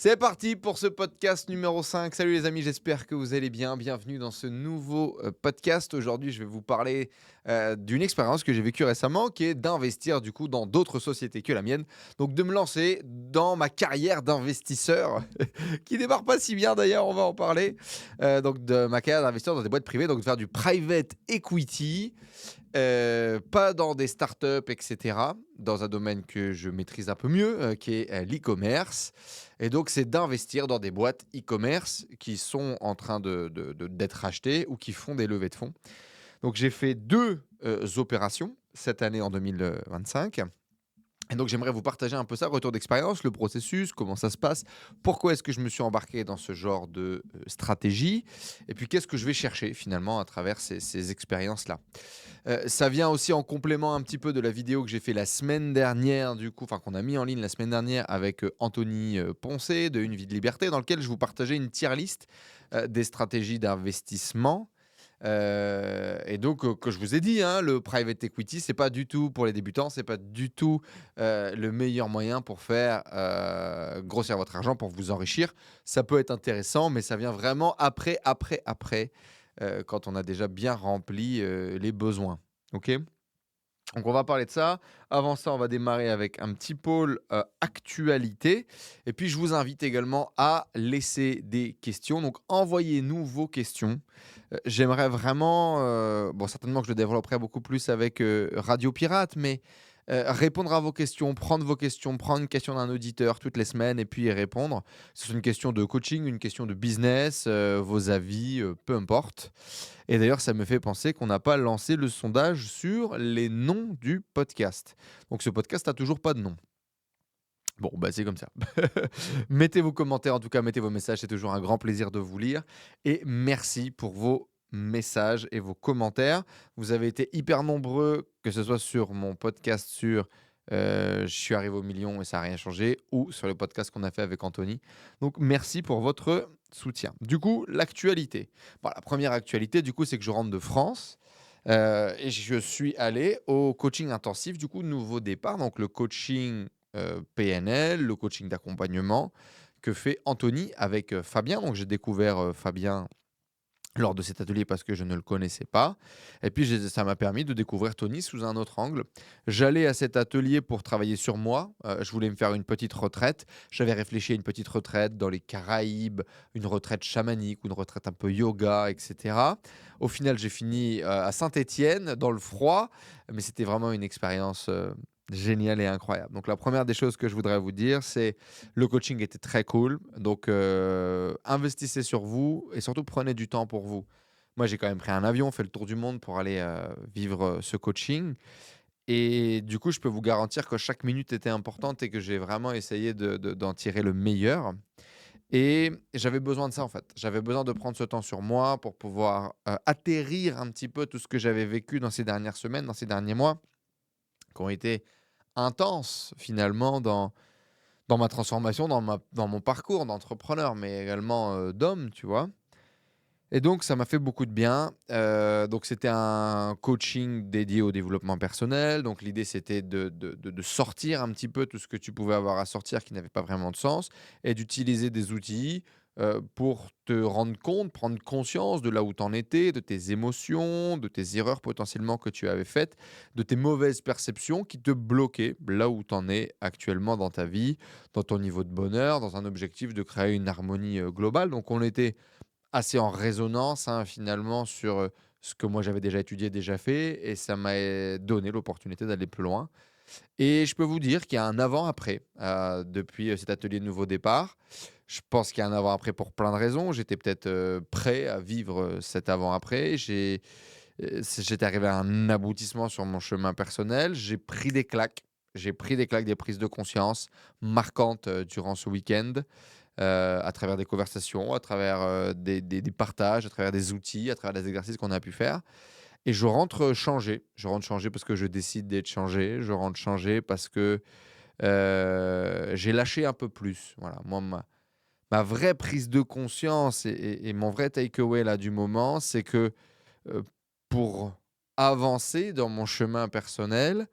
C'est parti pour ce podcast numéro 5. Salut les amis, j'espère que vous allez bien. Bienvenue dans ce nouveau podcast. Aujourd'hui, je vais vous parler d'une expérience que j'ai vécue récemment qui est d'investir du coup dans d'autres sociétés que la mienne. Donc de me lancer dans ma carrière d'investisseur qui démarre pas si bien d'ailleurs, on va en parler. Donc de ma carrière d'investisseur dans des boîtes privées, donc de faire du private equity. Pas dans des startups, et cetera, dans un domaine que je maîtrise un peu mieux, qui est, l'e-commerce et donc c'est d'investir dans des boîtes e-commerce qui sont en train d'être rachetées ou qui font des levées de fonds. Donc j'ai fait 2 opérations cette année en 2025 et donc j'aimerais vous partager un peu ça, retour d'expérience, le processus, comment ça se passe, pourquoi est-ce que je me suis embarqué dans ce genre de, stratégie et puis qu'est-ce que je vais chercher finalement à travers ces expériences-là. Ça vient aussi en complément un petit peu de la vidéo que j'ai fait la semaine dernière du coup, enfin qu'on a mis en ligne la semaine dernière avec, Anthony, Poncet de Une vie de liberté dans lequel je vous partageais une tier list, des stratégies d'investissement. Et donc, que je vous ai dit, hein, le private equity, c'est pas du tout pour les débutants, c'est pas du tout, le meilleur moyen pour faire, grossir votre argent, pour vous enrichir. Ça peut être intéressant, mais ça vient vraiment après, quand on a déjà bien rempli, les besoins. OK? Donc on va parler de ça. Avant ça, on va démarrer avec un petit pôle, actualité et puis je vous invite également à laisser des questions. Donc envoyez-nous vos questions. J'aimerais vraiment, bon certainement que je le développerai beaucoup plus avec, Radio Pirate, mais, répondre à vos questions, prendre une question d'un auditeur toutes les semaines et puis y répondre. Que ce soit une question de coaching, une question de business, vos avis, peu importe. Et d'ailleurs, ça me fait penser qu'on n'a pas lancé le sondage sur les noms du podcast. Donc ce podcast a toujours pas de nom. Bon, bah, c'est comme ça. Mettez vos commentaires, en tout cas, mettez vos messages, c'est toujours un grand plaisir de vous lire et merci pour vos messages et vos commentaires. Vous avez été hyper nombreux, que ce soit sur mon podcast sur, «Je suis arrivé au million et ça a rien changé» ou sur le podcast qu'on a fait avec Anthony. Donc merci pour votre soutien. Du coup, l'actualité. Bon, la première actualité, du coup, c'est que je rentre de France, et je suis allé au coaching intensif, du coup, nouveau départ, donc le coaching PNL, le coaching d'accompagnement que fait Anthony avec, Fabien. Donc j'ai découvert, Fabien lors de cet atelier parce que je ne le connaissais pas et puis ça m'a permis de découvrir Tony sous un autre angle. J'allais à cet atelier pour travailler sur moi, je voulais me faire une petite retraite. J'avais réfléchi à une petite retraite dans les Caraïbes, une retraite chamanique ou une retraite un peu yoga et cetera. Au final, j'ai fini, à Saint-Étienne dans le froid, mais c'était vraiment une expérience, géniale et incroyable. Donc la première des choses que je voudrais vous dire, c'est le coaching était très cool, donc investissez sur vous et surtout prenez du temps pour vous. Moi, j'ai quand même pris un avion, fait le tour du monde pour aller, vivre, ce coaching et du coup, je peux vous garantir que chaque minute était importante et que j'ai vraiment essayé d'en tirer le meilleur et j'avais besoin de ça, en fait. J'avais besoin de prendre ce temps sur moi pour pouvoir, atterrir un petit peu tout ce que j'avais vécu dans ces dernières semaines, dans ces derniers mois, qui ont été intenses finalement dans ma transformation, dans mon parcours d'entrepreneur, mais également, d'homme, tu vois? Et donc ça m'a fait beaucoup de bien, donc c'était un coaching dédié au développement personnel, donc l'idée c'était de sortir un petit peu tout ce que tu pouvais avoir à sortir qui n'avait pas vraiment de sens et d'utiliser des outils, pour te rendre compte, prendre conscience de là où tu en étais, de tes émotions, de tes erreurs potentiellement que tu avais faites, de tes mauvaises perceptions qui te bloquaient là où tu en es actuellement dans ta vie, dans ton niveau de bonheur, dans un objectif de créer une harmonie, globale. Donc on était assez en résonance, hein, finalement sur, ce que moi j'avais déjà étudié, déjà fait et ça m'a, donné l'opportunité d'aller plus loin et je peux vous dire qu'il y a un avant-après, depuis, cet atelier de nouveau départ. Je pense qu'il y a un avant-après pour plein de raisons. J'étais peut-être, prêt à vivre, cet avant-après. J'étais arrivé à un aboutissement sur mon chemin personnel. J'ai pris des claques. J'ai pris des claques, des prises de conscience marquantes, durant ce week-end à travers des conversations, à travers, des partages, à travers des outils, à travers des exercices qu'on a pu faire et je rentre, changé. Je rentre changé parce que je décide d'être changé. Je rentre changé parce que, j'ai lâché un peu plus. Voilà, moi, ma vraie prise de conscience et mon vrai takeaway là du moment, c'est que, heu, pour avancer dans mon chemin personnel,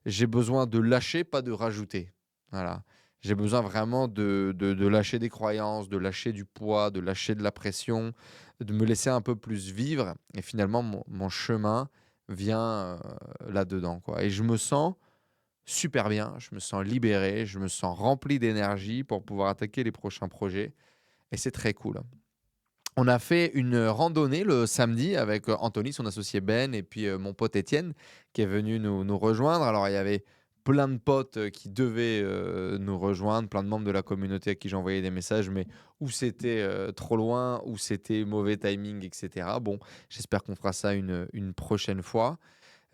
j'ai besoin de lâcher, pas de rajouter. Voilà. J'ai besoin vraiment de lâcher des croyances, de lâcher du poids, de lâcher de la pression, de me laisser un peu plus vivre et finalement mon chemin vient, là-dedans, quoi et je me sens super bien, je me sens libéré, je me sens rempli d'énergie pour pouvoir attaquer les prochains projets et c'est très cool. On a fait une randonnée le samedi avec, Anthony, son associé Ben et puis, mon pote Étienne qui est venu nous rejoindre. Alors il y avait plein de potes, qui devaient, nous rejoindre, plein de membres de la communauté à qui j'ai envoyé des messages, mais ou c'était, trop loin, ou c'était mauvais timing et cetera. Bon, j'espère qu'on fera ça une prochaine fois.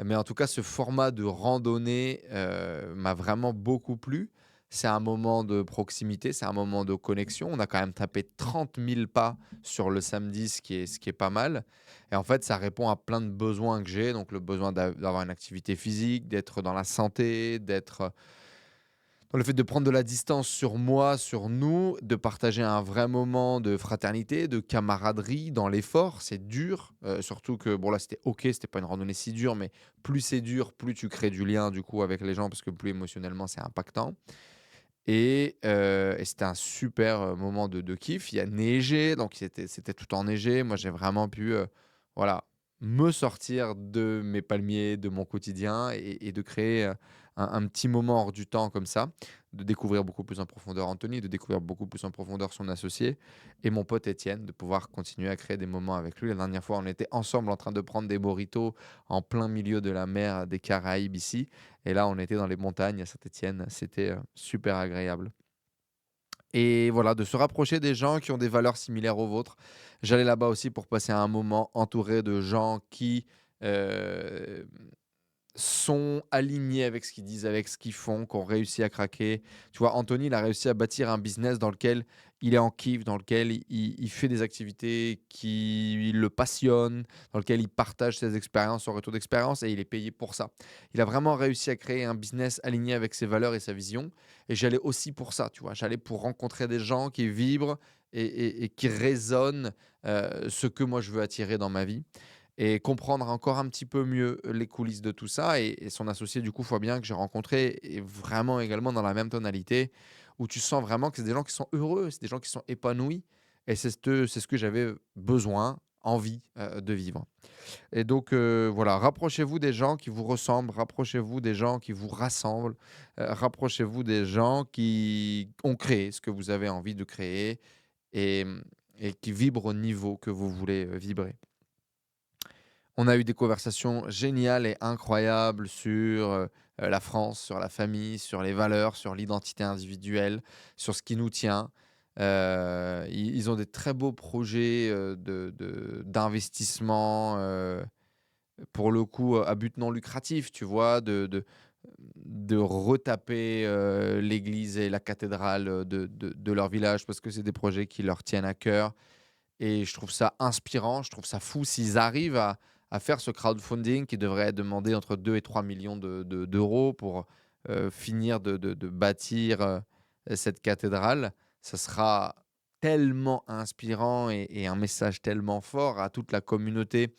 Mais en tout cas, ce format de randonnée, m'a vraiment beaucoup plu. C'est un moment de proximité, c'est un moment de connexion. On a quand même tapé 30 000 pas sur le samedi, ce qui est pas mal et en fait, ça répond à plein de besoins que j'ai. Donc le besoin d'avoir une activité physique, d'être dans la santé, d'être, dans le fait de prendre de la distance sur moi, sur nous, de partager un vrai moment de fraternité, de camaraderie dans l'effort. C'est dur, surtout que bon là, c'était OK, c'était pas une randonnée si dure, mais plus c'est dur, plus tu crées du lien du coup avec les gens parce que plus émotionnellement c'est impactant et c'était un super, moment de kiff. Il a neigé, donc c'était tout enneigé. Moi, j'ai vraiment pu, voilà, me sortir de mes palmiers, de mon quotidien et de créer, un petit moment hors du temps comme ça, de découvrir beaucoup plus en profondeur Anthony, de découvrir beaucoup plus en profondeur son associé et mon pote Étienne, de pouvoir continuer à créer des moments avec lui. La dernière fois, on était ensemble en train de prendre des mojitos en plein milieu de la mer des Caraïbes ici et là, on était dans les montagnes à Saint-Étienne. C'était, super agréable et voilà, de se rapprocher des gens qui ont des valeurs similaires aux vôtres. J'allais là-bas aussi pour passer un moment entouré de gens qui, hem sont alignés avec ce qu'ils disent, avec ce qu'ils font, qui ont réussi à craquer. Tu vois, Anthony, il a réussi à bâtir un business dans lequel il est en kiff, dans lequel il fait des activités qui le passionnent, dans lequel il partage ses expériences, son retour d'expérience et il est payé pour ça. Il a vraiment réussi à créer un business aligné avec ses valeurs et sa vision. Et j'allais aussi pour ça, tu vois. J'allais pour rencontrer des gens qui vibrent et qui résonnent ce que moi je veux attirer dans ma vie et comprendre encore un petit peu mieux les coulisses de tout ça et son associé du coup Fabien que j'ai rencontré est vraiment également dans la même tonalité où tu sens vraiment que c'est des gens qui sont heureux, c'est des gens qui sont épanouis et c'est ce que j'avais besoin, envie, de vivre et donc voilà, rapprochez-vous des gens qui vous ressemblent, rapprochez-vous des gens qui vous rassemblent, rapprochez-vous des gens qui ont créé ce que vous avez envie de créer et et qui vibrent au niveau que vous voulez, vibrer. On a eu des conversations géniales et incroyables sur, la France, sur la famille, sur les valeurs, sur l'identité individuelle, sur ce qui nous tient. Ils ont des très beaux projets, d'investissement, pour le coup, à but non lucratif, tu vois? De retaper, l'église et la cathédrale, de leur village parce que c'est des projets qui leur tiennent à cœur. Et je trouve ça inspirant, je trouve ça fou s'ils arrivent à faire ce crowdfunding qui devrait demander entre 2 et 3 millions d'euros pour, finir de bâtir, cette cathédrale. Ça sera tellement inspirant et un message tellement fort à toute la communauté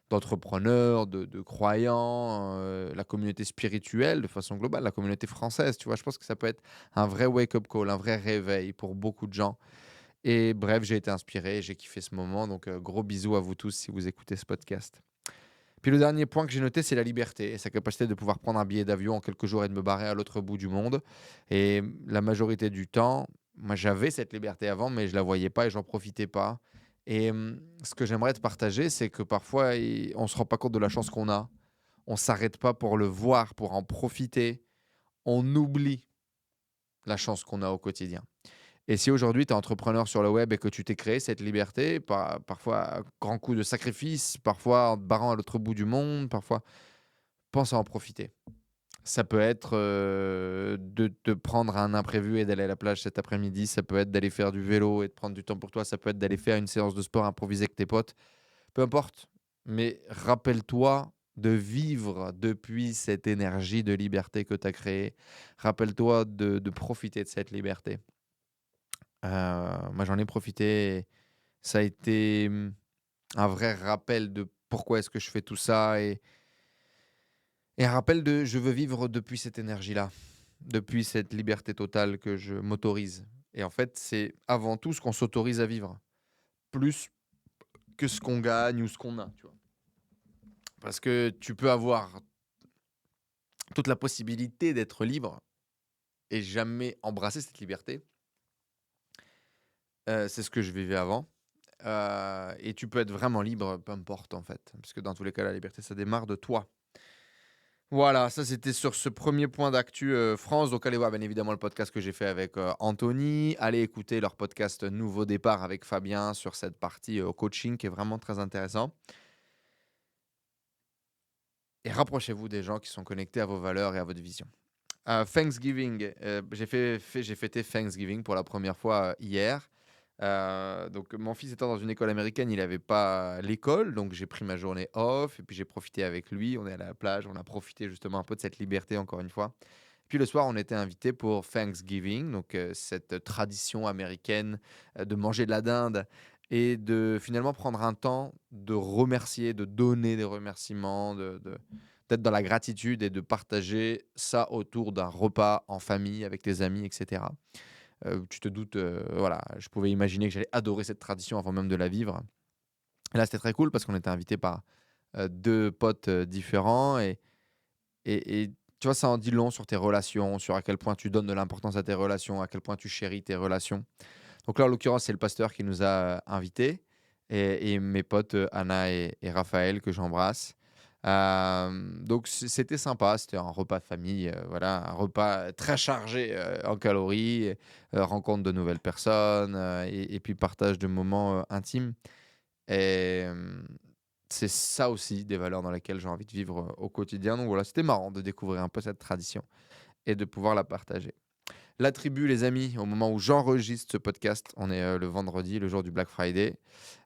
d'entrepreneurs, de croyants, la communauté spirituelle de façon globale, la communauté française, tu vois? Je pense que ça peut être un vrai wake-up call, un vrai réveil pour beaucoup de gens. Et bref, j'ai été inspiré, j'ai kiffé ce moment, donc gros bisous à vous tous si vous écoutez ce podcast. Puis le dernier point que j'ai noté, c'est la liberté, sa capacité de pouvoir prendre un billet d'avion en quelques jours et de me barrer à l'autre bout du monde. Et la majorité du temps, moi j'avais cette liberté avant, mais je la voyais pas et j'en profitais pas. Et ce que j'aimerais te partager, c'est que parfois on se rend pas compte de la chance qu'on a. On s'arrête pas pour le voir, pour en profiter. On oublie la chance qu'on a au quotidien. Et si aujourd'hui tu es entrepreneur sur le web et que tu t'es créé cette liberté, parfois à grand coup de sacrifice, parfois en te barrant à l'autre bout du monde, parfois, pense à en profiter. Ça peut être de te prendre un imprévu et d'aller à la plage cet après-midi, ça peut être d'aller faire du vélo et de prendre du temps pour toi, ça peut être d'aller faire une séance de sport improvisée avec tes potes, peu importe. Mais rappelle-toi de vivre depuis cette énergie de liberté que tu as créée. Rappelle-toi de profiter de cette liberté. Moi, j'en ai profité et ça a été, un vrai rappel de pourquoi est-ce que je fais tout ça et un rappel de je veux vivre depuis cette énergie-là. depuis cette liberté totale que je m'autorise. Et en fait, c'est avant tout ce qu'on s'autorise à vivre, plus que ce qu'on gagne ou ce qu'on a, tu vois? Parce que tu peux avoir toute la possibilité d'être libre et jamais embrasser cette liberté. C'est ce que je vivais avant, et tu peux être vraiment libre, peu importe, en fait, parce que dans tous les cas, la liberté, ça démarre de toi. Voilà, ça c'était sur ce premier point d'actu, France. Donc allez voir bien évidemment le podcast que j'ai fait avec, Anthony. Allez écouter leur podcast, Nouveau départ avec Fabien sur cette partie, coaching qui est vraiment très intéressant. Et rapprochez-vous des gens qui sont connectés à vos valeurs et à votre vision. Thanksgiving, j'ai fêté Thanksgiving pour la première fois, hier. Donc mon fils étant dans une école américaine, il avait pas l'école, donc j'ai pris ma journée off et puis j'ai profité avec lui. On est allé à la plage, on a profité justement un peu de cette liberté encore une fois. Puis le soir, on était invités pour Thanksgiving, donc cette tradition américaine, de manger de la dinde et de finalement prendre un temps de remercier, de donner des remerciements, d'être dans la gratitude et de partager ça autour d'un repas en famille avec tes amis et cetera. Tu te doutes, voilà, je pouvais imaginer que j'allais adorer cette tradition avant même de la vivre. Et là, c'était très cool parce qu'on était invités par, 2 potes, différents et tu vois, ça en dit long sur tes relations, sur à quel point tu donnes de l'importance à tes relations, à quel point tu chéris tes relations. Donc là, en l'occurrence, c'est le pasteur qui nous a, invités et mes potes, Anna et Raphaël que j'embrasse. Donc c'était sympa, c'était un repas de famille, voilà, un repas très chargé, en calories, rencontre de nouvelles personnes, et puis partage de moments, intimes et c'est ça aussi des valeurs dans lesquelles j'ai envie de vivre, au quotidien. Donc voilà, c'était marrant de découvrir un peu cette tradition et de pouvoir la partager. La tribu, les amis, au moment où j'enregistre ce podcast, on est, le vendredi, le jour du Black Friday.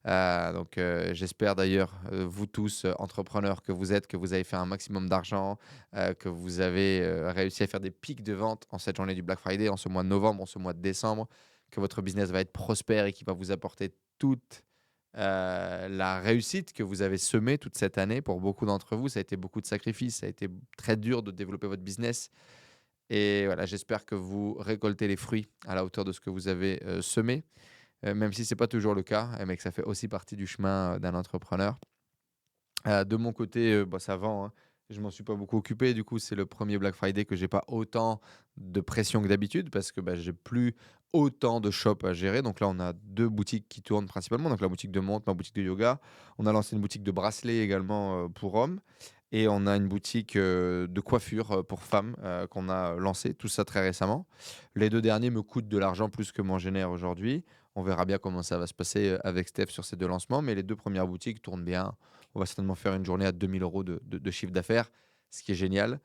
Donc j'espère d'ailleurs, vous tous, entrepreneurs que vous avez fait un maximum d'argent, que vous avez, réussi à faire des pics de vente en cette journée du Black Friday, en ce mois de novembre, en ce mois de décembre, que votre business va être prospère et qui va vous apporter toute, la réussite que vous avez semée toute cette année. Pour beaucoup d'entre vous, ça a été beaucoup de sacrifices, ça a été très dur de développer votre business et voilà, j'espère que vous récoltez les fruits à la hauteur de ce que vous avez, semé, même si c'est pas toujours le cas, mais que ça fait aussi partie du chemin, d'un entrepreneur. De mon côté, bah, ça vend, hein. Je m'en suis pas beaucoup occupé. Du coup, c'est le premier Black Friday que j'ai pas autant de pression que d'habitude parce que, bah, j'ai plus autant de shops à gérer. Donc là, on a 2 boutiques qui tournent principalement, donc la boutique de montres, ma boutique de yoga. On a lancé une boutique de bracelets également, pour hommes et on a une boutique, de coiffure, pour femmes, qu'on a lancée, tout ça très récemment. Les 2 derniers me coûtent de l'argent plus que m'en génèrent aujourd'hui. On verra bien comment ça va se passer, avec Steph sur ces 2 lancements, mais les 2 premières boutiques tournent bien. On va certainement faire une journée à 2 000 € de chiffre d'affaires, ce qui est génial.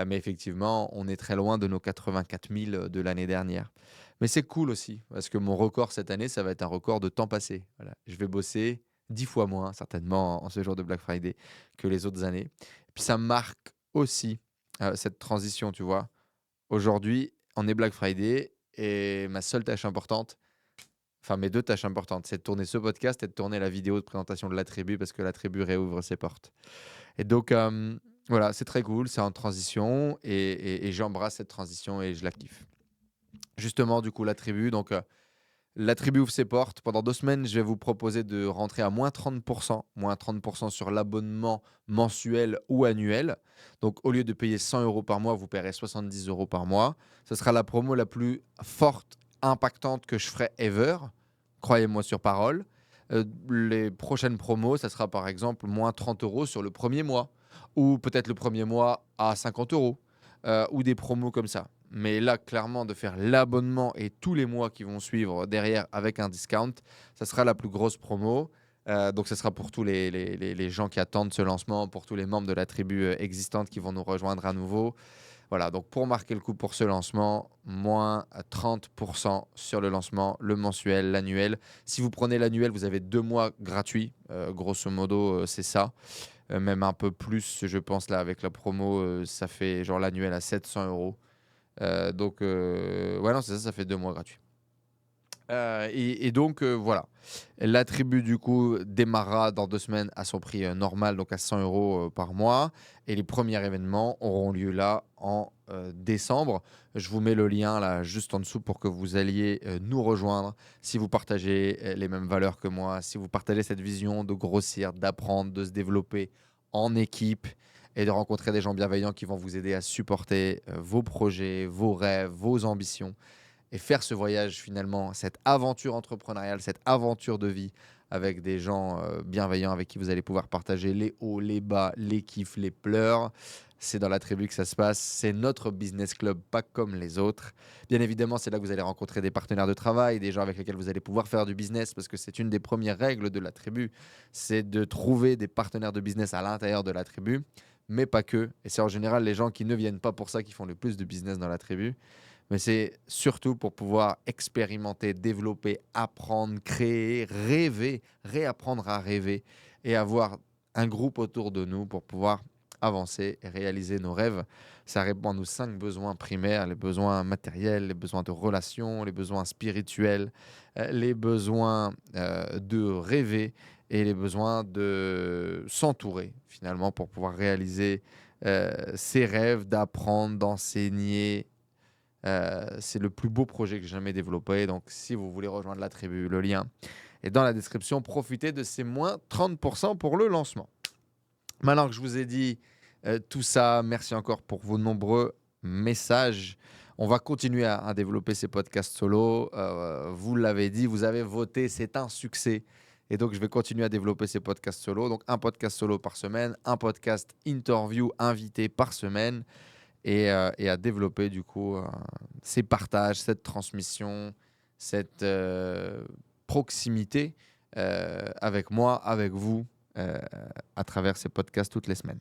Mais effectivement, on est très loin de nos 84 000 de l'année dernière. Mais c'est cool aussi, parce que mon record cette année, ça va être un record de temps passé. Voilà. Je vais bosser 10 fois moins, certainement, en ce jour de Black Friday que les autres années. Puis ça marque aussi cette transition, tu vois. Aujourd'hui, on est Black Friday et ma seule tâche importante, enfin, mes 2 tâches importantes, c'est de tourner ce podcast et de tourner la vidéo de présentation de la tribu parce que la tribu réouvre ses portes. Et donc, voilà, c'est très cool, c'est en transition et j'embrasse cette transition et je la kiffe. Justement, du coup, la tribu, donc, la tribu ouvre ses portes. Pendant 2 semaines, je vais vous proposer de rentrer à moins 30 sur l'abonnement mensuel ou annuel. Donc, au lieu de payer 100 € par mois, vous paierez 70 € par mois. Ce sera la promo la plus forte, impactante que je ferai ever. Croyez-moi sur parole. Les prochaines promos, ça sera par exemple moins 30 € sur le premier mois. Ou peut-être le premier mois à 50 €. Ou des promos comme ça. Mais là, clairement, de faire l'abonnement et tous les mois qui vont suivre derrière avec un discount, ça sera la plus grosse promo. Donc, ça sera pour tous les gens qui attendent ce lancement, pour tous les membres de la tribu existante qui vont nous rejoindre à nouveau. Voilà, donc pour marquer le coup pour ce lancement, moins 30% sur le lancement, le mensuel, l'annuel. Si vous prenez l'annuel, vous avez 2 mois gratuits. Grosso modo, c'est ça. Même un peu plus, je pense, là, avec la promo, ça fait genre l'annuel à 700 €. Donc, ouais, non, c'est ça, ça fait 2 mois gratuits. Et donc, voilà. La tribu, du coup, démarrera dans 2 semaines à son prix normal, donc à 100 € par mois. Et les premiers événements auront lieu là en décembre. Je vous mets le lien là juste en dessous pour que vous alliez nous rejoindre si vous partagez les mêmes valeurs que moi, si vous partagez cette vision de grossir, d'apprendre, de se développer en équipe et de rencontrer des gens bienveillants qui vont vous aider à supporter vos projets, vos rêves, vos ambitions et faire ce voyage finalement, cette aventure entrepreneuriale, cette aventure de vie avec des gens bienveillants avec qui vous allez pouvoir partager les hauts, les bas, les kiffs, les pleurs. C'est dans la tribu que ça se passe. C'est notre business club, pas comme les autres. Bien évidemment, c'est là que vous allez rencontrer des partenaires de travail, des gens avec lesquels vous allez pouvoir faire du business parce que c'est une des premières règles de la tribu. C'est de trouver des partenaires de business à l'intérieur de la tribu, mais pas que. Et c'est en général les gens qui ne viennent pas pour ça qui font le plus de business dans la tribu. Mais c'est surtout pour pouvoir expérimenter, développer, apprendre, créer, rêver, réapprendre à rêver et avoir un groupe autour de nous pour pouvoir avancer et réaliser nos rêves. Ça répond à nos 5 besoins primaires, les besoins matériels, les besoins de relations, les besoins spirituels, les besoins de rêver et les besoins de s'entourer finalement pour pouvoir réaliser ses rêves, d'apprendre, d'enseigner. C'est le plus beau projet que j'ai jamais développé. Donc, si vous voulez rejoindre la tribu, le lien est dans la description. Profitez de ces moins 30% pour le lancement. Maintenant que je vous ai dit tout ça, merci encore pour vos nombreux messages. On va continuer à développer ces podcasts solo. Vous l'avez dit, vous avez voté, c'est un succès. Et donc, je vais continuer à développer ces podcasts solo. Donc, un podcast solo par semaine, un podcast interview invité par semaine et à développer du coup ces partages, cette transmission, cette proximité avec moi, avec vous, à travers ces podcasts toutes les semaines.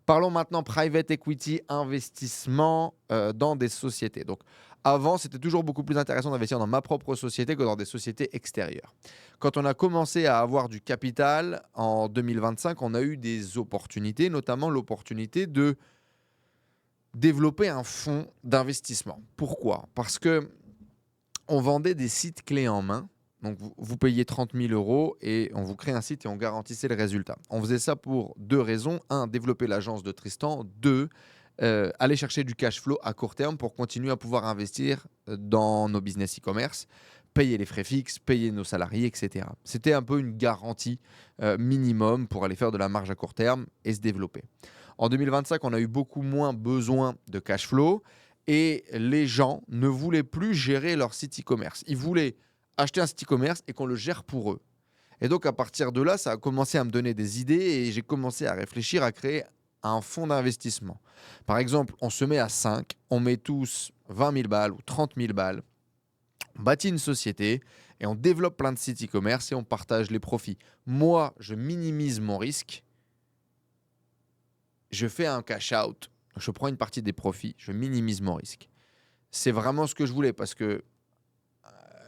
Parlons maintenant private equity, investissement dans des sociétés. Donc, avant, c'était toujours beaucoup plus intéressant d'investir dans ma propre société que dans des sociétés extérieures. Quand on a commencé à avoir du capital en 2025, on a eu des opportunités, notamment l'opportunité de développer un fonds d'investissement. Pourquoi? Parce que on vendait des sites clés en main. Donc, vous payez 30 000 € et on vous crée un site et on garantissait le résultat. On faisait ça pour 2 raisons. Un, développer l'agence de Tristan. 2, aller chercher du cash flow à court terme pour continuer à pouvoir investir dans nos business e-commerce, payer les frais fixes, payer nos salariés, etc. C'était un peu une garantie minimum pour aller faire de la marge à court terme et se développer. En 2025, on a eu beaucoup moins besoin de cash flow et les gens ne voulaient plus gérer leur site e-commerce. Ils voulaient acheter un site e-commerce et qu'on le gère pour eux. Et donc, à partir de là, ça a commencé à me donner des idées et j'ai commencé à réfléchir à créer un fonds d'investissement. Par exemple, on se met à 5, on met tous 20 000 balles ou 30 000 balles, on bâtit une société et on développe plein de sites e-commerce et on partage les profits. Moi, je minimise mon risque. Je fais un cash out, je prends une partie des profits, je minimise mon risque. C'est vraiment ce que je voulais parce que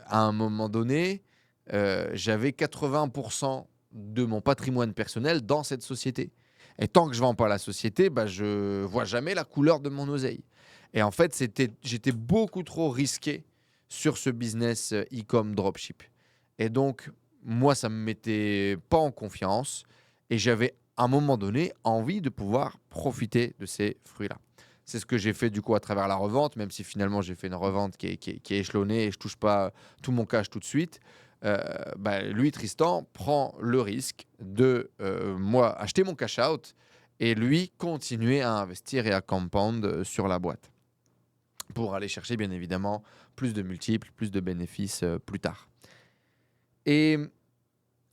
à un moment donné, j'avais 80% de mon patrimoine personnel dans cette société. Et tant que je ne vends pas la société, je ne vois jamais la couleur de mon oseille. Et en fait, j'étais beaucoup trop risqué sur ce business e-com dropship. Et donc, moi, ça ne me mettait pas en confiance. Et j'avais, à un moment donné, envie de pouvoir profiter de ces fruits-là. C'est ce que j'ai fait du coup à travers la revente, même si finalement j'ai fait une revente qui est échelonnée et je ne touche pas tout mon cash tout de suite. Lui, Tristan, prend le risque de moi acheter mon cash out et lui continuer à investir et à compound sur la boîte pour aller chercher bien évidemment plus de multiples, plus de bénéfices plus tard. Et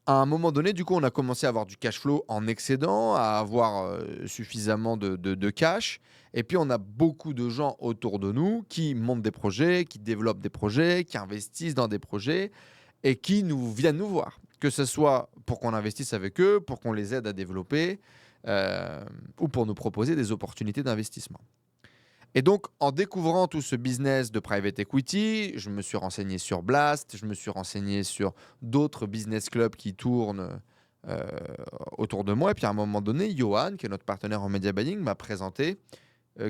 à un moment donné, du coup, on a commencé à avoir du cash flow en excédent, à avoir suffisamment de cash. Et puis, on a beaucoup de gens autour de nous qui montent des projets, qui développent des projets, qui investissent dans des projets et qui viennent nous voir. Que ce soit pour qu'on investisse avec eux, pour qu'on les aide à développer ou pour nous proposer des opportunités d'investissement. Et donc, en découvrant tout ce business de private equity, je me suis renseigné sur Blast, je me suis renseigné sur d'autres business clubs qui tournent autour de moi. Et puis, à un moment donné, Johan, qui est notre partenaire en media buying, m'a présenté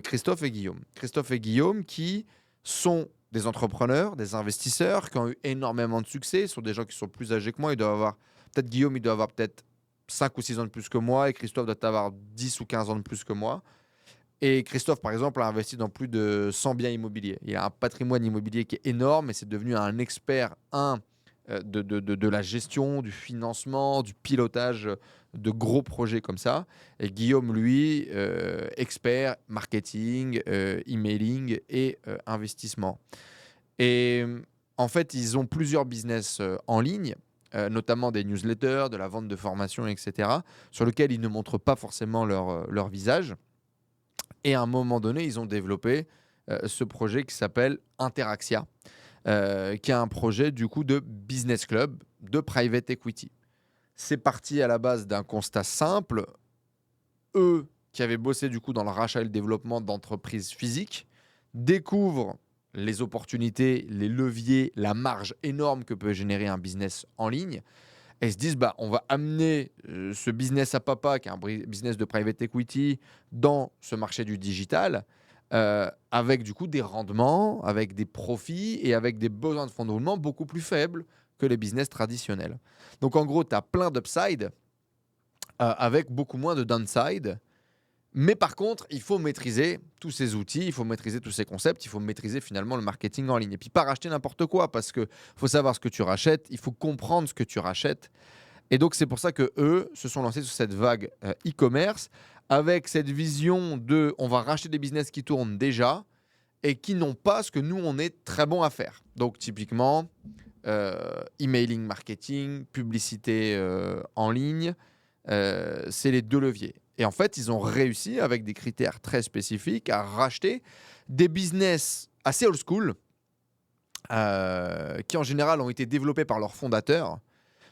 Christophe et Guillaume. Christophe et Guillaume qui sont des entrepreneurs, des investisseurs qui ont eu énormément de succès. Ce sont des gens qui sont plus âgés que moi. Peut-être Guillaume, il doit avoir peut-être 5 ou 6 ans de plus que moi et Christophe doit avoir 10 ou 15 ans de plus que moi. Et Christophe, par exemple, a investi dans plus de 100 biens immobiliers. Il a un patrimoine immobilier qui est énorme et c'est devenu un expert, de la gestion, du financement, du pilotage de gros projets comme ça. Et Guillaume, lui, expert marketing, emailing et investissement. Et en fait, ils ont plusieurs business en ligne, notamment des newsletters, de la vente de formation, etc., sur lesquels ils ne montrent pas forcément leur visage. Et à un moment donné, ils ont développé ce projet qui s'appelle Interaxia, qui est un projet du coup de business club, de private equity. C'est parti à la base d'un constat simple. Eux, qui avaient bossé du coup dans le rachat et le développement d'entreprises physiques, découvrent les opportunités, les leviers, la marge énorme que peut générer un business en ligne et se disent bah, on va amener ce business à papa, qui est un business de private equity, dans ce marché du digital, avec du coup des rendements, avec des profits et avec des besoins de fonds de roulement beaucoup plus faibles que les business traditionnels. Donc en gros, tu as plein d'upside avec beaucoup moins de downside. Mais par contre, il faut maîtriser tous ces outils, il faut maîtriser tous ces concepts, il faut maîtriser finalement le marketing en ligne. Et puis pas racheter n'importe quoi, parce qu'il faut savoir ce que tu rachètes, il faut comprendre ce que tu rachètes. Et donc c'est pour ça que eux se sont lancés sur cette vague e-commerce, avec cette vision de on va racheter des business qui tournent déjà et qui n'ont pas ce que nous on est très bon à faire. Donc typiquement, emailing marketing, publicité en ligne, c'est les deux leviers. Et en fait, ils ont réussi, avec des critères très spécifiques, à racheter des business assez old school, qui en général ont été développés par leurs fondateurs.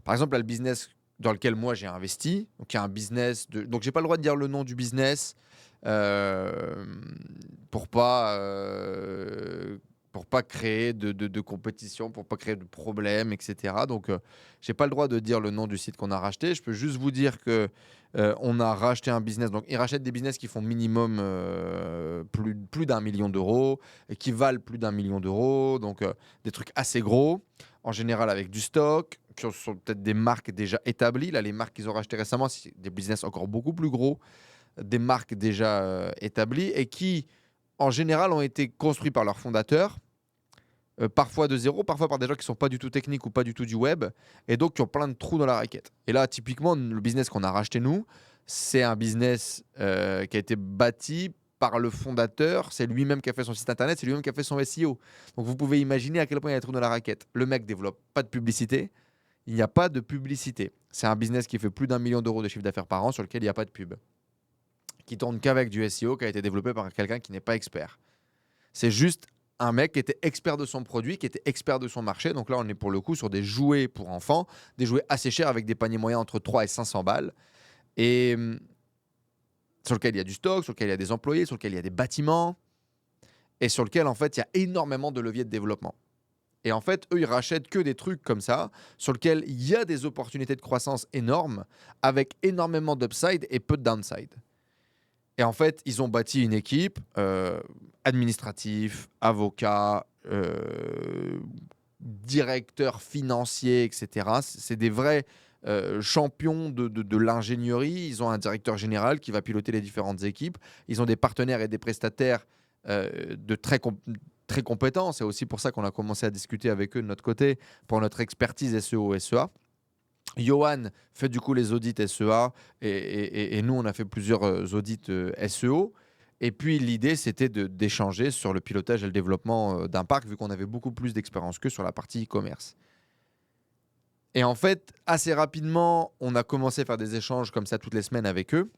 Par exemple, là, le business dans lequel moi j'ai investi, donc il y a un business donc j'ai pas le droit de dire le nom du business euh, pour pas créer de compétition, pour pas créer de problèmes, etc. Donc j'ai pas le droit de dire le nom du site qu'on a racheté. Je peux juste vous dire que on a racheté un business. Donc ils rachètent des business qui font minimum plus d'1 million d'euros, et qui valent plus d'1 million d'euros. Donc des trucs assez gros, en général avec du stock, qui sont peut-être des marques déjà établies. Là, les marques qu'ils ont rachetées récemment, c'est des business encore beaucoup plus gros, des marques déjà établies et qui, en général, ont été construits par leurs fondateurs, parfois de zéro, parfois par des gens qui ne sont pas du tout techniques ou pas du tout du web, et donc qui ont plein de trous dans la raquette. Et là, typiquement, le business qu'on a racheté, nous, c'est un business qui a été bâti par le fondateur, c'est lui-même qui a fait son site internet, c'est lui-même qui a fait son SEO. Donc vous pouvez imaginer à quel point il y a des trous dans la raquette. Le mec développe pas de publicité, il n'y a pas de publicité. C'est un business qui fait plus d'1 million d'euros de chiffre d'affaires par an sur lequel il n'y a pas de pub, qui tourne qu'avec du SEO, qui a été développé par quelqu'un qui n'est pas expert. C'est juste un mec qui était expert de son produit, qui était expert de son marché. Donc là, on est pour le coup sur des jouets pour enfants, des jouets assez chers avec des paniers moyens entre 3 et 500 balles. Et sur lequel il y a du stock, sur lequel il y a des employés, sur lequel il y a des bâtiments, et sur lequel, en fait, il y a énormément de leviers de développement. Et en fait, eux, ils rachètent que des trucs comme ça, sur lesquels il y a des opportunités de croissance énormes, avec énormément d'upside et peu de downside. Et en fait, ils ont bâti une équipe, administratif, avocat, directeur financier, etc. C'est des vrais champions de l'ingénierie. Ils ont un directeur général qui va piloter les différentes équipes. Ils ont des partenaires et des prestataires très compétents. C'est aussi pour ça qu'on a commencé à discuter avec eux de notre côté pour notre expertise SEO, SEA. Johan fait du coup les audits SEA et nous, on a fait plusieurs audits SEO. Et puis, l'idée, c'était d'échanger sur le pilotage et le développement d'un parc, vu qu'on avait beaucoup plus d'expérience que sur la partie e-commerce. Et en fait, assez rapidement, on a commencé à faire des échanges comme ça toutes les semaines avec eux.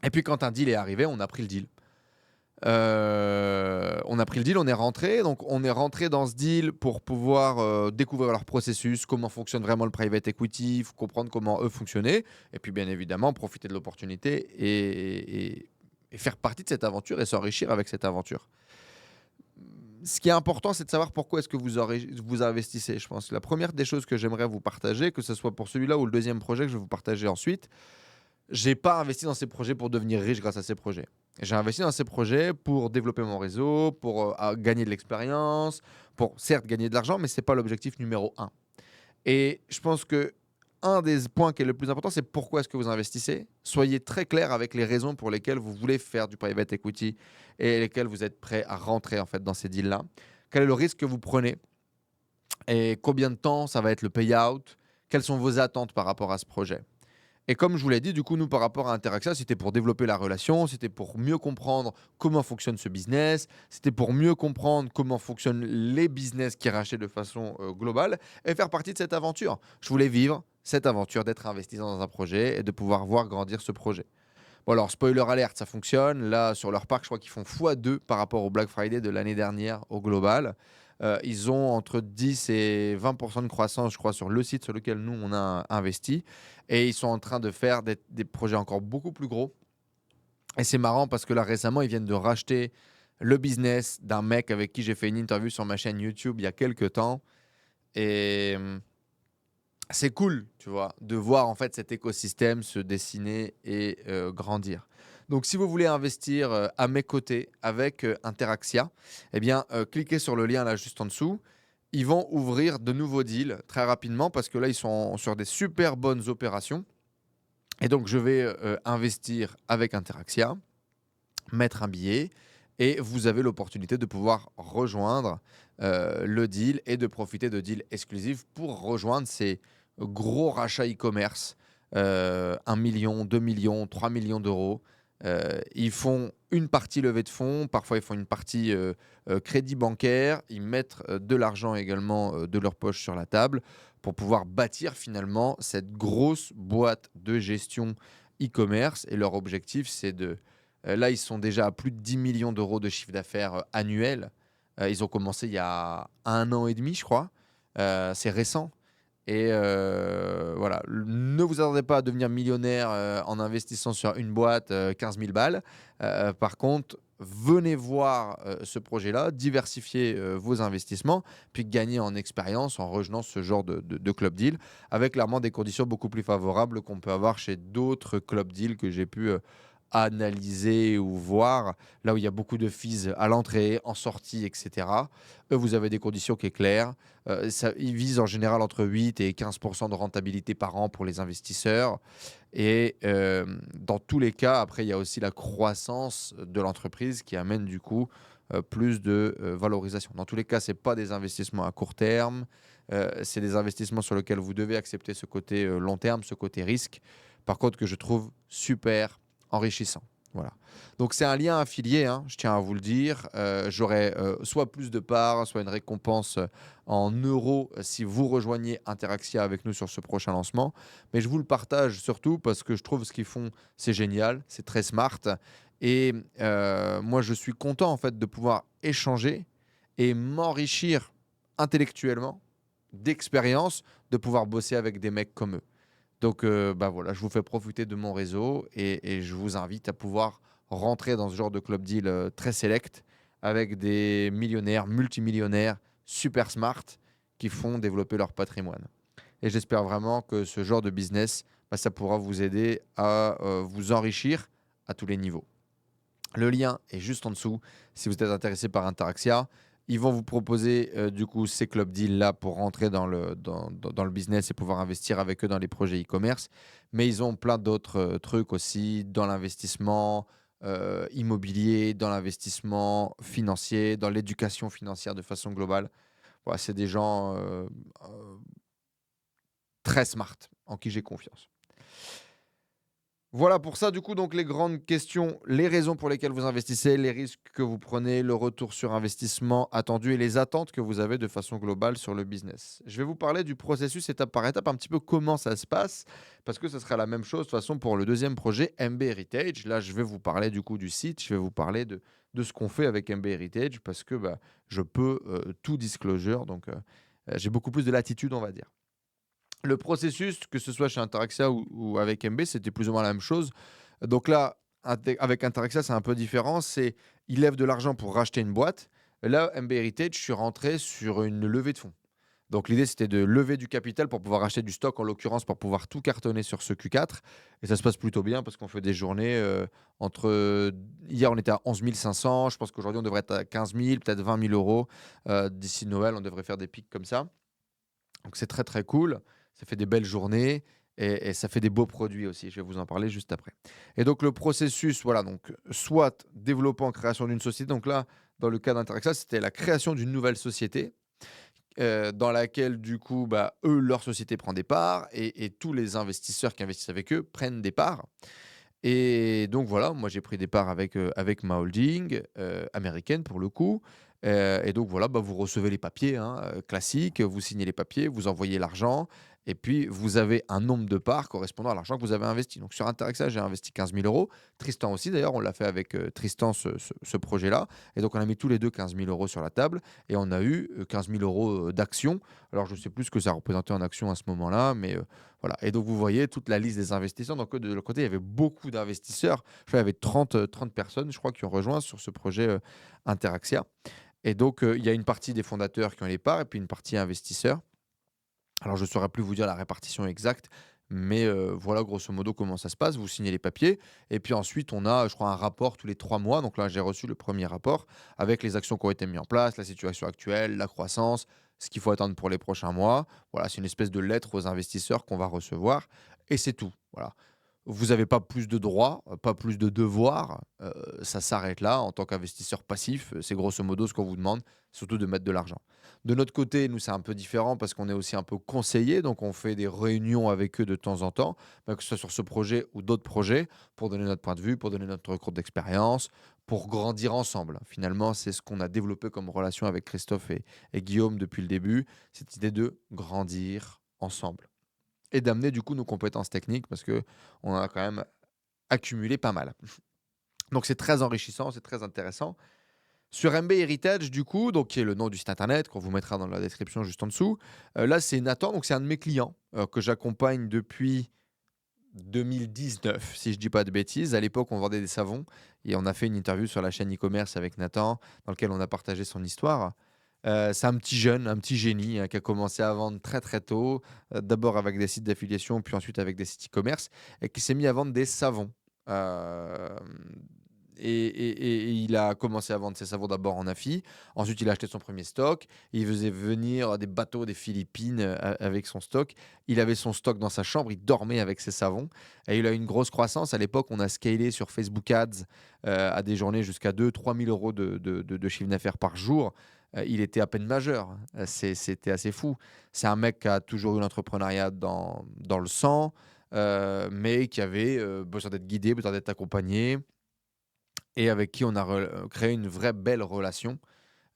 Et puis, quand un deal est arrivé, on a pris le deal. On a pris le deal, on est rentré. Donc, on est rentré dans ce deal pour pouvoir découvrir leur processus, comment fonctionne vraiment le private equity, comprendre comment eux fonctionnaient. Et puis, bien évidemment, profiter de l'opportunité et faire partie de cette aventure et s'enrichir avec cette aventure. Ce qui est important, c'est de savoir pourquoi est-ce que vous investissez. Je pense que la première des choses que j'aimerais vous partager, que ce soit pour celui-là ou le deuxième projet que je vais vous partager ensuite, j'ai pas investi dans ces projets pour devenir riche grâce à ces projets. J'ai investi dans ces projets pour développer mon réseau, pour gagner de l'expérience, pour certes gagner de l'argent, mais ce n'est pas l'objectif numéro un. Et je pense que un des points qui est le plus important, c'est pourquoi est-ce que vous investissez. Soyez très clair avec les raisons pour lesquelles vous voulez faire du private equity et lesquelles vous êtes prêt à rentrer en fait dans ces deals-là. Quel est le risque que vous prenez et combien de temps ça va être le payout? Quelles sont vos attentes par rapport à ce projet? Et comme je vous l'ai dit, du coup, nous, par rapport à Interaxia, c'était pour développer la relation, c'était pour mieux comprendre comment fonctionne ce business, c'était pour mieux comprendre comment fonctionnent les business qui rachètent de façon globale et faire partie de cette aventure. Je voulais vivre cette aventure d'être investi dans un projet et de pouvoir voir grandir ce projet. Bon, alors, spoiler alert, ça fonctionne. Là, sur leur parc, je crois qu'ils font x2 par rapport au Black Friday de l'année dernière au global. Ils ont entre 10 et 20% de croissance, je crois, sur le site sur lequel nous, on a investi. Et ils sont en train de faire des projets encore beaucoup plus gros. Et c'est marrant parce que là, récemment, ils viennent de racheter le business d'un mec avec qui j'ai fait une interview sur ma chaîne YouTube il y a quelques temps. Et c'est cool, tu vois, de voir en fait cet écosystème se dessiner et grandir. Donc, si vous voulez investir à mes côtés avec Interaxia, eh bien, cliquez sur le lien là juste en dessous. Ils vont ouvrir de nouveaux deals très rapidement parce que là, ils sont sur des super bonnes opérations. Et donc, je vais investir avec Interaxia, mettre un billet et vous avez l'opportunité de pouvoir rejoindre le deal et de profiter de deals exclusifs pour rejoindre ces gros rachats e-commerce, 1 million, 2 millions, 3 millions d'euros. Ils font une partie levée de fonds, parfois ils font une partie crédit bancaire, ils mettent de l'argent également de leur poche sur la table pour pouvoir bâtir finalement cette grosse boîte de gestion e-commerce. Et leur objectif, c'est de là, ils sont déjà à plus de 10 millions d'euros de chiffre d'affaires annuel. Ils ont commencé il y a 1 an et demi, je crois. C'est récent. Et voilà, ne vous attendez pas à devenir millionnaire en investissant sur une boîte 15 000 balles. Par contre, venez voir ce projet-là, diversifiez vos investissements, puis gagnez en expérience en rejoignant ce genre de club deal, avec clairement des conditions beaucoup plus favorables qu'on peut avoir chez d'autres club deals que j'ai pu analyser ou voir, là où il y a beaucoup de fees à l'entrée, en sortie, etc. Eux, vous avez des conditions qui sont claires. Ils visent en général entre 8 et 15% de rentabilité par an pour les investisseurs. Et dans tous les cas, après, il y a aussi la croissance de l'entreprise qui amène du coup plus de valorisation. Dans tous les cas, ce n'est pas des investissements à court terme. C'est des investissements sur lesquels vous devez accepter ce côté long terme, ce côté risque. Par contre, que je trouve super enrichissant. Voilà. Donc c'est un lien affilié, hein, je tiens à vous le dire. J'aurai soit plus de parts, soit une récompense en euros si vous rejoignez Interaxia avec nous sur ce prochain lancement. Mais je vous le partage surtout parce que je trouve ce qu'ils font, c'est génial, c'est très smart. Et moi, je suis content en fait de pouvoir échanger et m'enrichir intellectuellement d'expérience, de pouvoir bosser avec des mecs comme eux. Donc, bah voilà, je vous fais profiter de mon réseau et je vous invite à pouvoir rentrer dans ce genre de club deal très select avec des millionnaires, multimillionnaires, super smart qui font développer leur patrimoine. Et j'espère vraiment que ce genre de business, bah, ça pourra vous aider à vous enrichir à tous les niveaux. Le lien est juste en dessous si vous êtes intéressé par Interaxia. Ils vont vous proposer du coup ces club deals là pour rentrer dans le business et pouvoir investir avec eux dans les projets e-commerce. Mais ils ont plein d'autres trucs aussi dans l'investissement immobilier, dans l'investissement financier, dans l'éducation financière de façon globale. Voilà, c'est des gens très smart en qui j'ai confiance. Voilà pour ça, du coup, donc les grandes questions, les raisons pour lesquelles vous investissez, les risques que vous prenez, le retour sur investissement attendu et les attentes que vous avez de façon globale sur le business. Je vais vous parler du processus étape par étape, un petit peu comment ça se passe, parce que ce sera la même chose de toute façon pour le deuxième projet MB Heritage. Là, je vais vous parler du coup du site, je vais vous parler de ce qu'on fait avec MB Heritage, parce que bah, je peux tout disclosure, donc j'ai beaucoup plus de latitude, on va dire. Le processus, que ce soit chez Interaxia ou avec MB, c'était plus ou moins la même chose. Donc là, avec Interaxia, c'est un peu différent. C'est ils lèvent de l'argent pour racheter une boîte. Là, MB Heritage, je suis rentré sur une levée de fonds. Donc l'idée, c'était de lever du capital pour pouvoir acheter du stock, en l'occurrence, pour pouvoir tout cartonner sur ce Q4 et ça se passe plutôt bien parce qu'on fait des journées, entre hier, on était à 11 500, je pense qu'aujourd'hui, on devrait être à 15 000, peut-être 20 000 €. D'ici Noël, on devrait faire des pics comme ça. Donc c'est très, très cool. Ça fait des belles journées et ça fait des beaux produits aussi. Je vais vous en parler juste après. Et donc le processus, voilà, donc soit développement, création d'une société. Donc là, dans le cas d'Interaxa, c'était la création d'une nouvelle société, dans laquelle du coup, bah, eux, leur société prend des parts et tous les investisseurs qui investissent avec eux prennent des parts. Et donc voilà, moi j'ai pris des parts avec ma holding, américaine pour le coup, et donc voilà, bah, vous recevez les papiers, hein, classiques, vous signez les papiers, vous envoyez l'argent et puis vous avez un nombre de parts correspondant à l'argent que vous avez investi. Donc sur Interaxa, j'ai investi 15 000 €. Tristan aussi d'ailleurs, on l'a fait avec, Tristan ce projet-là et donc on a mis tous les 2 15 000 € sur la table et on a eu, 15 000 €, d'actions. Alors je ne sais plus ce que ça représentait en actions à ce moment-là, mais, voilà. Et donc vous voyez toute la liste des investisseurs. Donc de l'autre côté, il y avait beaucoup d'investisseurs. Je crois qu'il y avait 30 personnes, je crois, qui ont rejoint sur ce projet, Interaxia. Et donc, il y a une partie des fondateurs qui ont les parts et puis une partie investisseurs. Alors je ne saurais plus vous dire la répartition exacte, mais voilà grosso modo comment ça se passe. Vous signez les papiers et puis ensuite on a, je crois, un rapport tous les 3 mois. Donc là, j'ai reçu le premier rapport avec les actions qui ont été mises en place, la situation actuelle, la croissance, ce qu'il faut attendre pour les prochains mois. Voilà, c'est une espèce de lettre aux investisseurs qu'on va recevoir et c'est tout. Voilà. Vous avez pas plus de droits, pas plus de devoirs, ça s'arrête là en tant qu'investisseur passif, c'est grosso modo ce qu'on vous demande, surtout de mettre de l'argent. De notre côté, nous, c'est un peu différent parce qu'on est aussi un peu conseillés, donc on fait des réunions avec eux de temps en temps, bah, que ce soit sur ce projet ou d'autres projets, pour donner notre point de vue, pour donner notre retour d'expérience, pour grandir ensemble. Finalement, c'est ce qu'on a développé comme relation avec Christophe et Guillaume depuis le début, cette idée de grandir ensemble et d'amener du coup nos compétences techniques parce que on a quand même accumulé pas mal. Donc c'est très enrichissant, c'est très intéressant. Sur MB Heritage, du coup, donc qui est le nom du site internet qu'on vous mettra dans la description juste en dessous. Là, c'est Nathan, donc c'est un de mes clients que j'accompagne depuis 2019, si je dis pas de bêtises. À l'époque, on vendait des savons et on a fait une interview sur la chaîne e-commerce avec Nathan, dans lequel on a partagé son histoire. C'est un petit jeune, un petit génie, hein, qui a commencé à vendre très très tôt, d'abord avec des sites d'affiliation, puis ensuite avec des sites e-commerce, et qui s'est mis à vendre des savons. Euh, et il a commencé à vendre ses savons d'abord en affi. Ensuite, il a acheté son premier stock. Il faisait venir des bateaux des Philippines avec son stock. Il avait son stock dans sa chambre. Il dormait avec ses savons. Et il a eu une grosse croissance. À l'époque, on a scalé sur Facebook Ads à des journées jusqu'à 2 000 à 3 000 € de chiffre d'affaires par jour. Il était à peine majeur. C'était assez fou. C'est un mec qui a toujours eu l'entrepreneuriat dans le sang, mais qui avait besoin d'être guidé, besoin d'être accompagné et avec qui on a créé une vraie belle relation.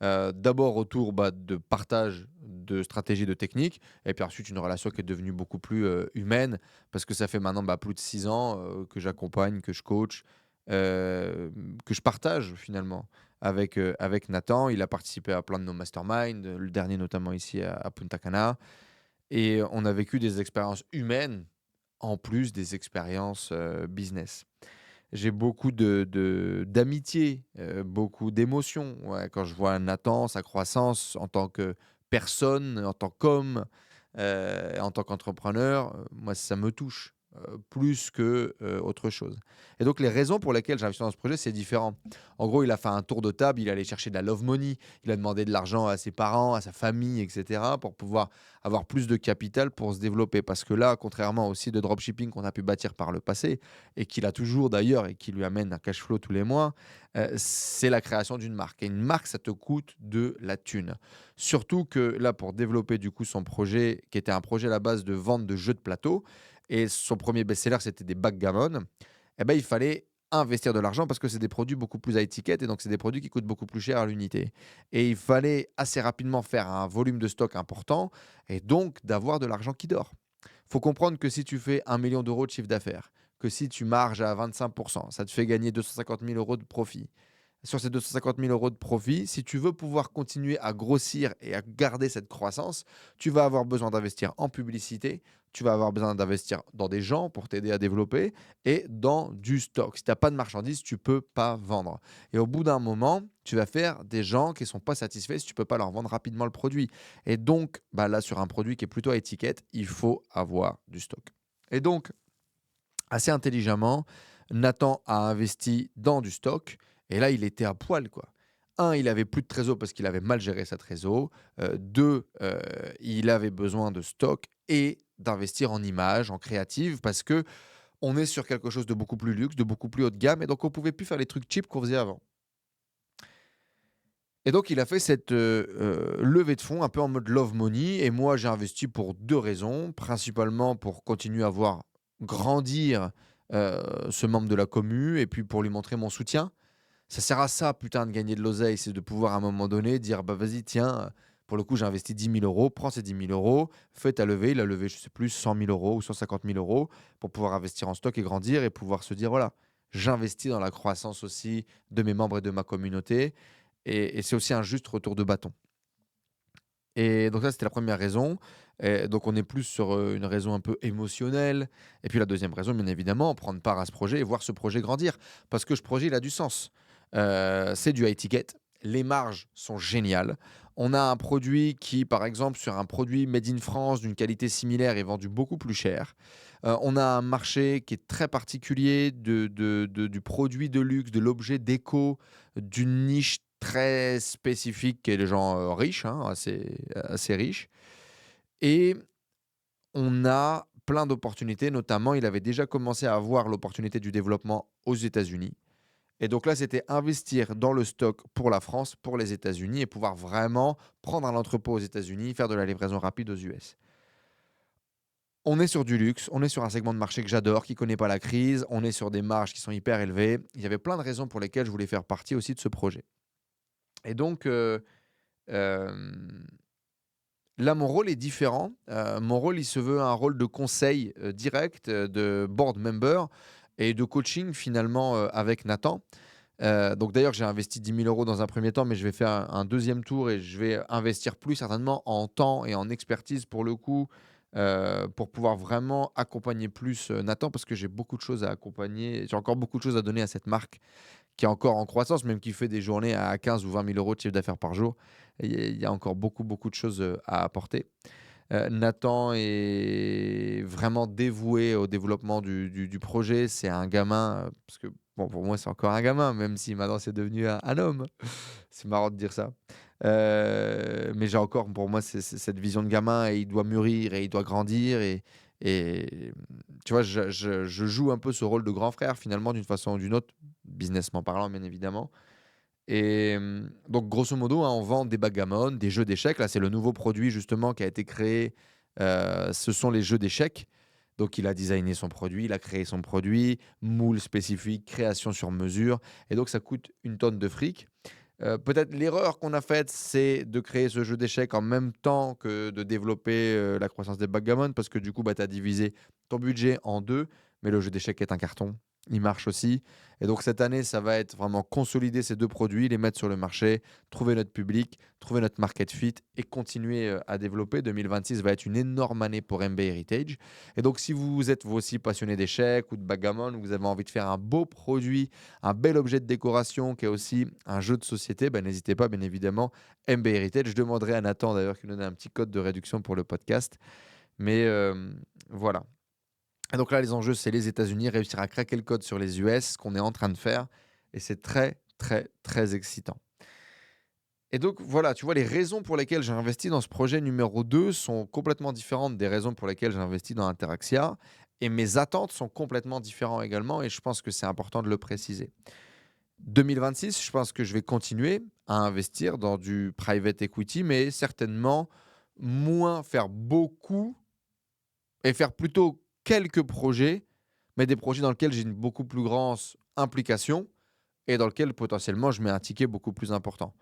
D'abord autour, bah, de partage de stratégies, de techniques et puis ensuite une relation qui est devenue beaucoup plus, humaine parce que ça fait maintenant, bah, plus de 6 ans, que j'accompagne, que je coach, que je partage finalement avec Nathan. Il a participé à plein de nos masterminds, le dernier notamment ici à Punta Cana et on a vécu des expériences humaines en plus des expériences, business. J'ai beaucoup d'amitié, beaucoup d'émotions, ouais, quand je vois Nathan, sa croissance en tant que personne, en tant qu'homme, en tant qu'entrepreneur, moi ça me touche, plus que, autre chose. Et donc les raisons pour lesquelles j'ai investi dans ce projet, c'est différent. En gros, il a fait un tour de table, il est allé chercher de la love money, il a demandé de l'argent à ses parents, à sa famille et cetera pour pouvoir avoir plus de capital pour se développer. Parce que là, contrairement aussi de dropshipping qu'on a pu bâtir par le passé, et qu'il a toujours d'ailleurs et qui lui amène un cash flow tous les mois, c'est la création d'une marque. Et une marque, ça te coûte de la thune. Surtout que là, pour développer du coup son projet, qui était un projet à la base de vente de jeux de plateau, et son premier best-seller, c'était des backgammon, eh ben, il fallait investir de l'argent parce que c'est des produits beaucoup plus à étiquette et donc c'est des produits qui coûtent beaucoup plus cher à l'unité. Et il fallait assez rapidement faire un volume de stock important et donc d'avoir de l'argent qui dort. Faut comprendre que si tu fais 1 million d'euros de chiffre d'affaires, que si tu marges à 25%, ça te fait gagner 250 000 € de profit. sur ces 250 000 euros de profit, si tu veux pouvoir continuer à grossir et à garder cette croissance, tu vas avoir besoin d'investir en publicité, tu vas avoir besoin d'investir dans des gens pour t'aider à développer et dans du stock. Si tu n'as pas de marchandises, tu ne peux pas vendre. Et au bout d'un moment, tu vas faire des gens qui ne sont pas satisfaits si tu ne peux pas leur vendre rapidement le produit. Et donc, là, sur un produit qui est plutôt à étiquette, il faut avoir du stock. Et donc, assez intelligemment, Nathan a investi dans du stock et là, il était à poil, quoi. Un, il avait plus de trésor parce qu'il avait mal géré sa trésor. Deux, il avait besoin de stock et d'investir en images, en créative, parce que on est sur quelque chose de beaucoup plus luxe, de beaucoup plus haut de gamme, et donc on pouvait plus faire les trucs cheap qu'on faisait avant. Et donc il a fait cette levée de fonds un peu en mode love money, et moi j'ai investi pour deux raisons, principalement pour continuer à voir grandir ce membre de la commu, et puis pour lui montrer mon soutien. Ça sert à ça, putain, de gagner de l'oseille, c'est de pouvoir à un moment donné dire bah vas-y, tiens, pour le coup, j'ai investi 10 000 euros, prends ces 10 000 euros, fais ta levée. Il a levé, je sais plus, 100 000 euros ou 150 000 euros pour pouvoir investir en stock et grandir et pouvoir se dire voilà, j'investis dans la croissance aussi de mes membres et de ma communauté. Et c'est aussi un juste retour de bâton. Et donc, ça, c'était la première raison. Et donc, on est plus sur une raison un peu émotionnelle. Et puis, la deuxième raison, bien évidemment, prendre part à ce projet et voir ce projet grandir. Parce que ce projet, il a du sens. C'est du high ticket. Les marges sont géniales. On a un produit qui, par exemple, sur un produit made in France d'une qualité similaire, est vendu beaucoup plus cher. On a un marché qui est très particulier du produit de luxe, de l'objet déco, d'une niche très spécifique qui est les gens riches, hein, assez riches. Et on a plein d'opportunités, notamment il avait déjà commencé à avoir l'opportunité du développement aux États-Unis. Et donc là, c'était investir dans le stock pour la France, pour les États-Unis et pouvoir vraiment prendre un entrepôt aux États-Unis, faire de la livraison rapide aux US. On est sur du luxe, on est sur un segment de marché que j'adore, qui ne connaît pas la crise, on est sur des marges qui sont hyper élevées. Il y avait plein de raisons pour lesquelles je voulais faire partie aussi de ce projet. Et donc, hem, là, mon rôle est différent. Mon rôle, il se veut un rôle de conseil, direct, de board member et de coaching finalement, avec Nathan. Donc d'ailleurs, j'ai investi 10 000 euros dans un premier temps, mais je vais faire un 2e tour et je vais investir plus certainement en temps et en expertise pour le coup, pour pouvoir vraiment accompagner plus, Nathan, parce que j'ai beaucoup de choses à accompagner. J'ai encore beaucoup de choses à donner à cette marque qui est encore en croissance, même qui fait des journées à 15 ou 20 000 euros de chiffre d'affaires par jour. Et il y a encore beaucoup, beaucoup de choses, à apporter. Nathan est vraiment dévoué au développement du projet. C'est un gamin, parce que bon, pour moi, c'est encore un gamin, même si maintenant c'est devenu un homme. C'est marrant de dire ça. Mais j'ai encore, pour moi, c'est cette vision de gamin et il doit mûrir et il doit grandir et tu vois, je joue un peu ce rôle de grand frère finalement d'une façon ou d'une autre, businessment parlant bien évidemment. Et donc grosso modo, hein, on vend des backgammon, des jeux d'échecs. Là, c'est le nouveau produit justement qui a été créé, ce sont les jeux d'échecs. Donc il a designé son produit, il a créé son produit, moule spécifique, création sur mesure et donc ça coûte une tonne de fric. Peut-être l'erreur qu'on a faite, c'est de créer ce jeu d'échecs en même temps que de développer, la croissance des backgammon parce que du coup, tu as divisé ton budget en 2. Mais le jeu d'échecs est un carton, il marche aussi et donc cette année, ça va être vraiment consolider ces 2 produits, les mettre sur le marché, trouver notre public, trouver notre market fit et continuer, à développer. 2026 va être une énorme année pour MB Heritage et donc si vous êtes vous aussi passionné d'échecs ou de backgammon ou vous avez envie de faire un beau produit, un bel objet de décoration qui est aussi un jeu de société, n'hésitez pas, bien évidemment, MB Heritage. Je demanderai à Nathan d'ailleurs qu'il nous donne un petit code de réduction pour le podcast. Mais voilà. Et donc là, les enjeux, c'est les États-Unis, réussir à craquer le code sur les US, ce qu'on est en train de faire. Et c'est très, très, très excitant. Et donc voilà, tu vois, les raisons pour lesquelles j'ai investi dans ce projet numéro 2 sont complètement différentes des raisons pour lesquelles j'ai investi dans Interaxia. Et mes attentes sont complètement différentes également. Et je pense que c'est important de le préciser. 2026, je pense que je vais continuer à investir dans du private equity, mais certainement moins faire beaucoup et faire plutôt quelques projets, mais des projets dans lesquels j'ai une beaucoup plus grande implication et dans lesquels potentiellement je mets un ticket beaucoup plus important.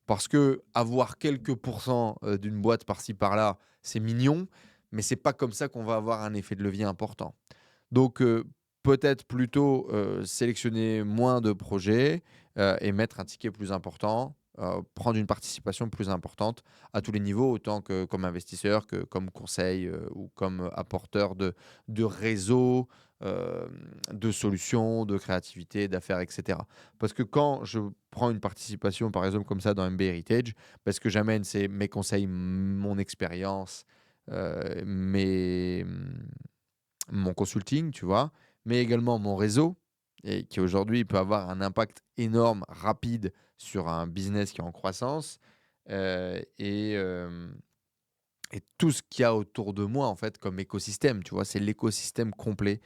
Parce que avoir quelques pourcents d'une boîte par-ci par-là, c'est mignon, mais c'est pas comme ça qu'on va avoir un effet de levier important. Donc peut-être plutôt sélectionner moins de projets et mettre un ticket plus important, prendre une participation plus importante à tous les niveaux, autant que comme investisseur que comme conseil ou comme apporteur de réseaux, de solutions, de créativité, d'affaires, etc. Parce que quand je prends une participation, par exemple, comme ça dans MB Heritage, ce que j'amène, c'est mes conseils, mon expérience, mon consulting, tu vois, mais également mon réseau, et qui aujourd'hui peut avoir un impact énorme, rapide sur un business qui est en croissance, et tout ce qu'il y a autour de moi, en fait, comme écosystème, tu vois, c'est l'écosystème complet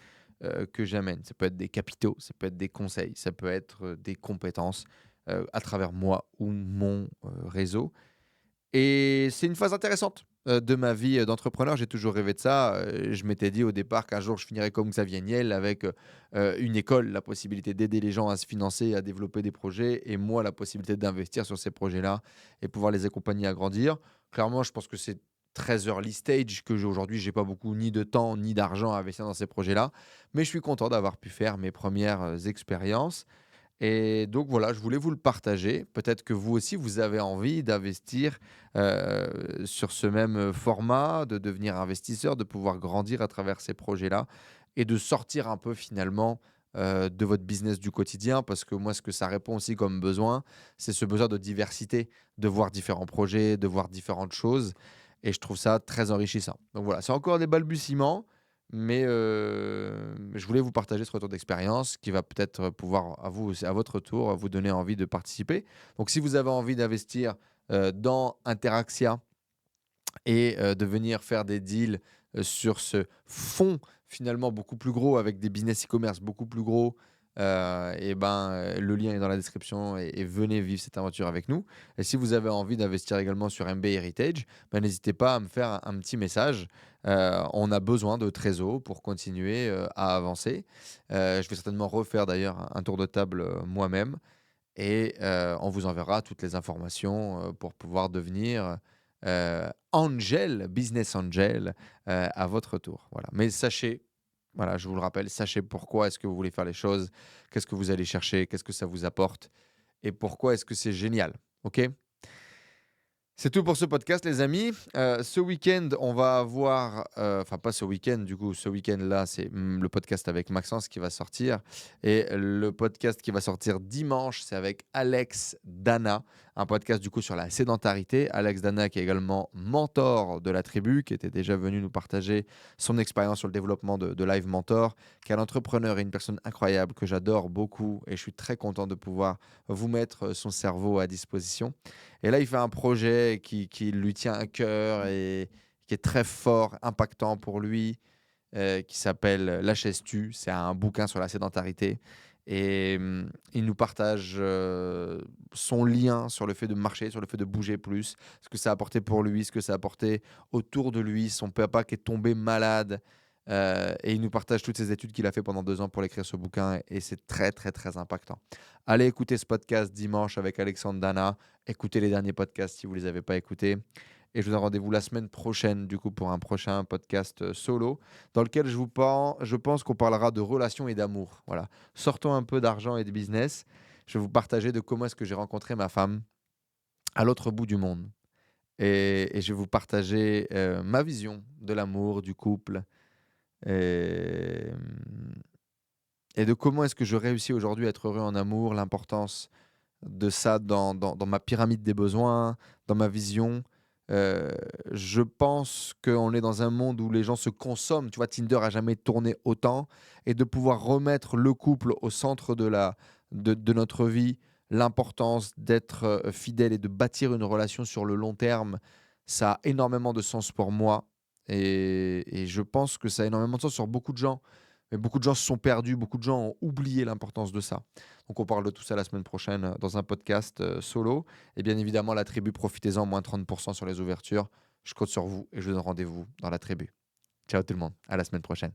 que j'amène. Ça peut être des capitaux, ça peut être des conseils, ça peut être des compétences à travers moi ou mon réseau. Et c'est une phase intéressante, de ma vie, d'entrepreneur. J'ai toujours rêvé de ça, je m'étais dit au départ qu'un jour je finirais comme Xavier Niel avec, une école, la possibilité d'aider les gens à se financer, à développer des projets et moi la possibilité d'investir sur ces projets-là et pouvoir les accompagner à grandir. Clairement, je pense que c'est très early stage, que aujourd'hui j'ai pas beaucoup ni de temps ni d'argent à investir dans ces projets-là, mais je suis content d'avoir pu faire mes premières expériences et donc voilà, je voulais vous le partager. Peut-être que vous aussi, vous avez envie d'investir sur ce même format, de devenir investisseur, de pouvoir grandir à travers ces projets-là et de sortir un peu finalement de votre business du quotidien. Parce que moi, ce que ça répond aussi comme besoin, c'est ce besoin de diversité, de voir différents projets, de voir différentes choses. Et je trouve ça très enrichissant. Donc voilà, c'est encore des balbutiements. Mais je voulais vous partager ce retour d'expérience qui va peut-être pouvoir, à vous aussi, à votre tour, vous donner envie de participer. Donc, si vous avez envie d'investir dans Interaxia et de venir faire des deals sur ce fonds finalement beaucoup plus gros avec des business e-commerce beaucoup plus gros, le lien est dans la description et venez vivre cette aventure avec nous. Et si vous avez envie d'investir également sur MB Heritage, n'hésitez pas à me faire un petit message. On a besoin de trésor pour continuer à avancer. Je vais certainement refaire d'ailleurs un tour de table moi-même et on vous enverra toutes les informations pour pouvoir devenir angel, business angel à votre tour. Voilà. Mais sachez, voilà, je vous le rappelle, sachez pourquoi est-ce que vous voulez faire les choses, qu'est-ce que vous allez chercher, qu'est-ce que ça vous apporte et pourquoi est-ce que c'est génial. OK? C'est tout pour ce podcast, les amis. Ce week-end, on va avoir, enfin pas ce week-end, du coup, ce week-end-là, c'est le podcast avec Maxence qui va sortir. Et le podcast qui va sortir dimanche, c'est avec Alex Dana, un podcast du coup sur la sédentarité. Alex Dana qui est également mentor de la tribu, qui était déjà venu nous partager son expérience sur le développement de Live Mentor, qui est un entrepreneur et une personne incroyable que j'adore beaucoup. Et je suis très content de pouvoir vous mettre son cerveau à disposition. Et là, il fait un projet qui lui tient à cœur et qui est très fort, impactant pour lui, qui s'appelle La chaise tue. C'est un bouquin sur la sédentarité. Et il nous partage son lien sur le fait de marcher, sur le fait de bouger plus, ce que ça a apporté pour lui, ce que ça a apporté autour de lui, son papa qui est tombé malade. Et il nous partage toutes ces études qu'il a fait pendant 2 ans pour écrire ce bouquin. Et c'est très, très, très impactant. Allez écouter ce podcast dimanche avec Alexandre Dana. Écoutez les derniers podcasts si vous ne les avez pas écoutés. Et je vous donne rendez-vous la semaine prochaine, du coup, pour un prochain podcast solo, dans lequel je pense qu'on parlera de relations et d'amour. Voilà. Sortons un peu d'argent et de business. Je vais vous partager de comment est-ce que j'ai rencontré ma femme à l'autre bout du monde. Et je vais vous partager ma vision de l'amour, du couple, et, et de comment est-ce que je réussis aujourd'hui à être heureux en amour, l'importance de ça dans ma pyramide des besoins, dans ma vision. Heu, je pense qu'on est dans un monde où les gens se consomment. Tu vois, Tinder a jamais tourné autant et de pouvoir remettre le couple au centre de notre vie, l'importance d'être, fidèle et de bâtir une relation sur le long terme, ça a énormément de sens pour moi et je pense que ça a énormément de sens sur beaucoup de gens. Mais beaucoup de gens se sont perdus, beaucoup de gens ont oublié l'importance de ça. Donc on parle de tout ça la semaine prochaine dans un podcast solo. Et bien évidemment, la tribu, profitez-en, moins 30% sur les ouvertures. Je compte sur vous et je vous donne rendez-vous dans la tribu. Ciao tout le monde, à la semaine prochaine.